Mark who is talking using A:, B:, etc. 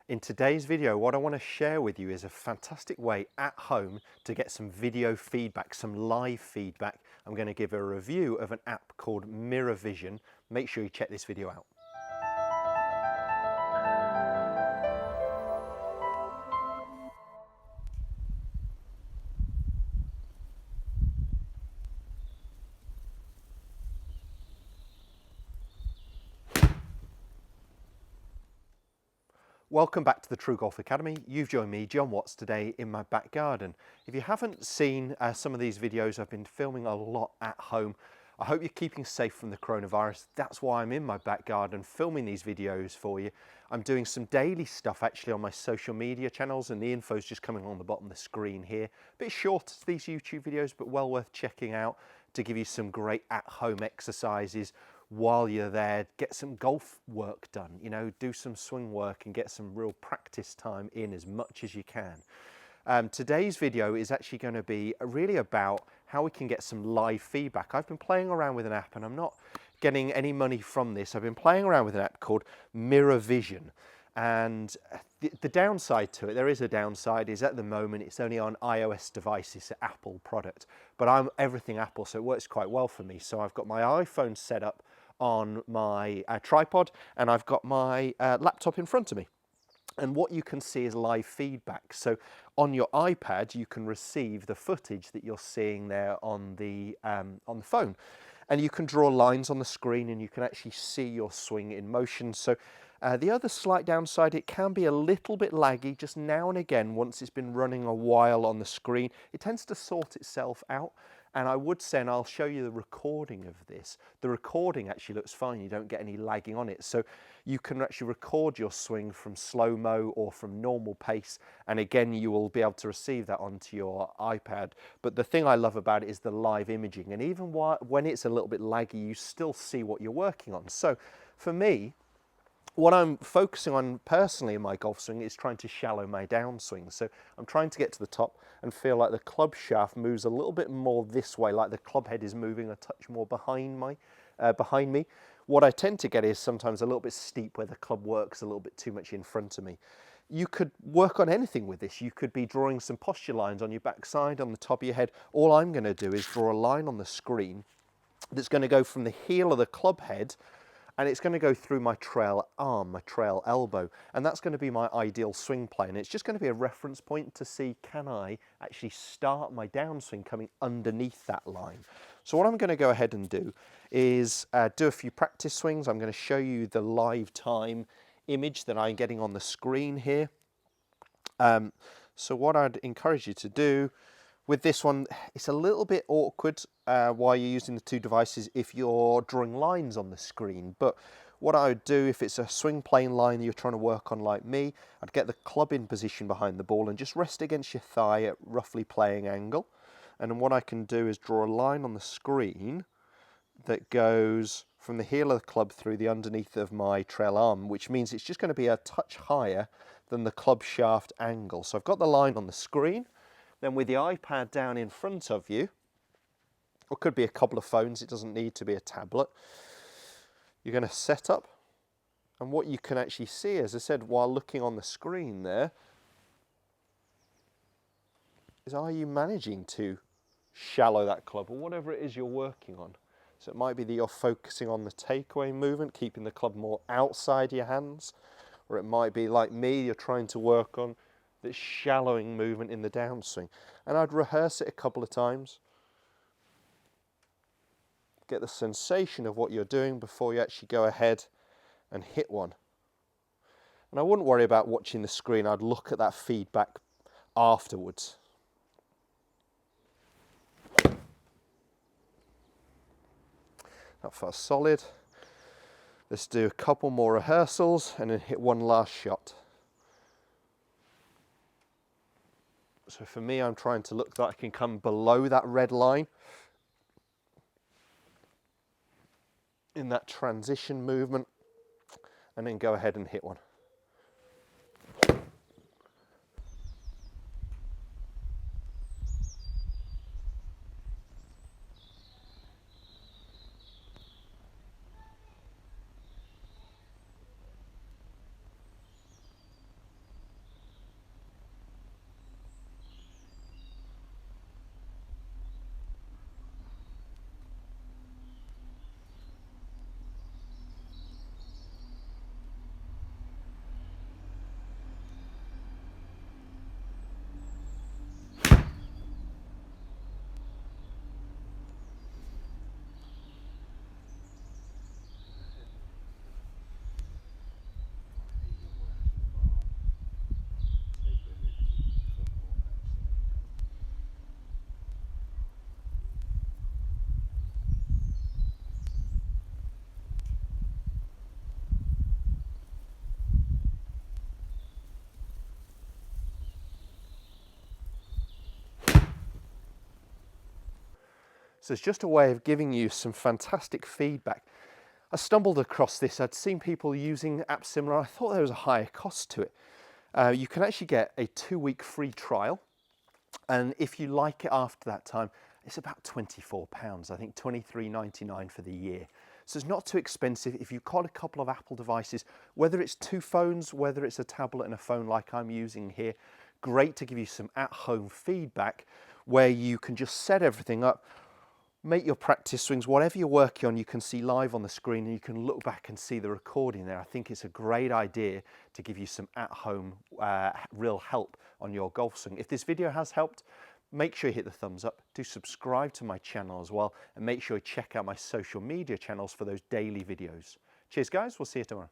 A: In today's video, what I want to share with you is a fantastic way at home to get some video feedback, some live feedback. I'm going to give a review of an app called Mirror Vision. Make sure you check this video out. Welcome back to the TruGolf Academy. You've joined me, Jon Watts, today in my back garden. If you haven't seen some of these videos, I've been filming a lot at home. I hope you're keeping safe from the coronavirus. That's why I'm in my back garden filming these videos for you. I'm doing some daily stuff actually on my social media channels, and the info's just coming on the bottom of the screen here. A bit short, these YouTube videos, but well worth checking out to give you some great at-home exercises while you're there. Get some golf work done, you know, do some swing work and get some real practice time in as much as you can. Today's video is actually going to be really about how we can get some live feedback. I've been playing around with an app and I'm not getting any money from this. I've been playing around with an app called Mirror Vision, and the downside to it, there is a downside, is at the moment it's only on iOS devices, it's an Apple product, but I'm everything Apple, so it works quite well for me. So I've got my iPhone set up on my tripod and I've got my laptop in front of me. And what you can see is live feedback. So on your iPad, you can receive the footage that you're seeing there on the phone. And you can draw lines on the screen and you can actually see your swing in motion. So the other slight downside, it can be a little bit laggy just now and again. Once it's been running a while on the screen, it tends to sort itself out. And I would say, and I'll show you the recording of this, the recording actually looks fine. You don't get any lagging on it. So you can actually record your swing from slow-mo or from normal pace. And again, you will be able to receive that onto your iPad. But the thing I love about it is the live imaging. And even when it's a little bit laggy, you still see what you're working on. So for me, what I'm focusing on personally in my golf swing is trying to shallow my downswing. So I'm trying to get to the top and feel like the club shaft moves a little bit more this way, like the club head is moving a touch more behind me. What I tend to get is sometimes a little bit steep where the club works a little bit too much in front of me. You could work on anything with this. You could be drawing some posture lines on your backside, on the top of your head. All I'm going to do is draw a line on the screen that's going to go from the heel of the club head, and it's going to go through my trail arm, my trail elbow, and that's going to be my ideal swing plane. It's just going to be a reference point to see, can I actually start my downswing coming underneath that line? So what I'm going to go ahead and do is do a few practice swings. I'm going to show you the live time image that I'm getting on the screen here. So what I'd encourage you to do with this one, it's a little bit awkward while you're using the two devices if you're drawing lines on the screen. But what I would do if it's a swing plane line that you're trying to work on like me, I'd get the club in position behind the ball and just rest against your thigh at roughly playing angle. And then what I can do is draw a line on the screen that goes from the heel of the club through the underneath of my trail arm, which means it's just going to be a touch higher than the club shaft angle. So I've got the line on the screen. Then with the iPad down in front of you, or could be a couple of phones, it doesn't need to be a tablet, you're going to set up, and what you can actually see, as I said, while looking on the screen there, is are you managing to shallow that club, or whatever it is you're working on. So it might be that you're focusing on the takeaway movement, keeping the club more outside your hands, or it might be like me, you're trying to work on that shallowing movement in the downswing. And I'd rehearse it a couple of times. Get the sensation of what you're doing before you actually go ahead and hit one. And I wouldn't worry about watching the screen. I'd look at that feedback afterwards. That felt solid. Let's do a couple more rehearsals and then hit one last shot. So for me, I'm trying to look that I can come below that red line in that transition movement and then go ahead and hit one. So it's just a way of giving you some fantastic feedback. I stumbled across this. I'd seen people using apps similar. I thought there was a higher cost to it. You can actually get a 2-week free trial. And if you like it after that time, it's about £24. I think £23.99 for the year. So it's not too expensive. If you've got a couple of Apple devices, whether it's 2 phones, whether it's a tablet and a phone like I'm using here, great to give you some at-home feedback where you can just set everything up, make your practice swings, whatever you're working on, you can see live on the screen and you can look back and see the recording there. I think it's a great idea to give you some at-home real help on your golf swing. If this video has helped, make sure you hit the thumbs up, do subscribe to my channel as well, and make sure you check out my social media channels for those daily videos. Cheers guys, we'll see you tomorrow.